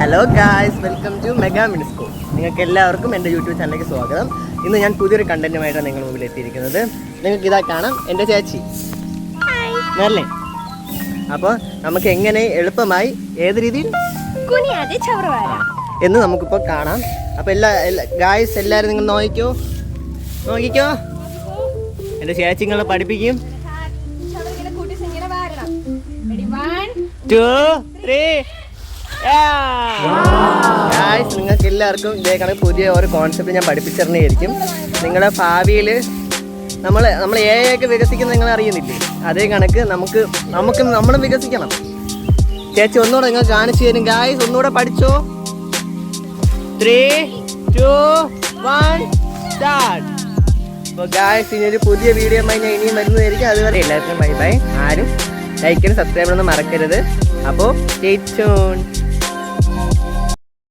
Hello guys, welcome to Mega Minisco. നിങ്ങൾക്ക് എല്ലാവർക്കും എൻ്റെ യൂട്യൂബ് ചാനലിലേക്ക് സ്വാഗതം. ഇന്ന് ഞാൻ പുതിയൊരു കണ്ടന്റുമായിട്ടാണ് നിങ്ങൾ മുമ്പിൽ എത്തിയിരിക്കുന്നത്. നിങ്ങൾക്ക് ഇതാ കാണാം, എൻ്റെ ചേച്ചി അല്ലേ. അപ്പോൾ നമുക്ക് എങ്ങനെ എളുപ്പമായി ഏത് രീതിയിൽ എന്ന് നമുക്കിപ്പോൾ കാണാം. അപ്പോൾ ഗായ്സ് എല്ലാവരും നിങ്ങൾ നോക്കിക്കോ. എൻ്റെ ചേച്ചി നിങ്ങളെ പഠിപ്പിക്കും. 1 2 3. ഗായ്സ്, നിങ്ങൾക്ക് എല്ലാവർക്കും ഇതേ കണക്ക് പുതിയ ഒരു കോൺസെപ്റ്റ് ഞാൻ പഠിപ്പിച്ചിരുന്നതായിരിക്കും. നിങ്ങളുടെ ഭാവിയിൽ നമ്മൾ ഒക്കെ വികസിക്കുന്നത് നിങ്ങൾ അറിയുന്നില്ലേ, അതേ കണക്ക് നമ്മളും വികസിക്കണം. ചേച്ചി ഒന്നുകൂടെ നിങ്ങൾ കാണിച്ചു തരും. ഗായ്സ്, ഒന്നുകൂടെ പഠിച്ചോ. 3 2 1 സ്റ്റാർട്ട്. അപ്പോൾ ഗായ്സ്, ഇനിയൊരു പുതിയ വീഡിയോ ഞാൻ ഇനിയും വരുന്നതായിരിക്കും. അതുവരെ എല്ലാവർക്കും ബൈ ബൈ. ആരും ലൈക്കിനും സബ്സ്ക്രൈബ് ഒന്നും മറക്കരുത്. അപ്പോൾ സ്റ്റേ ട്യൂൺ.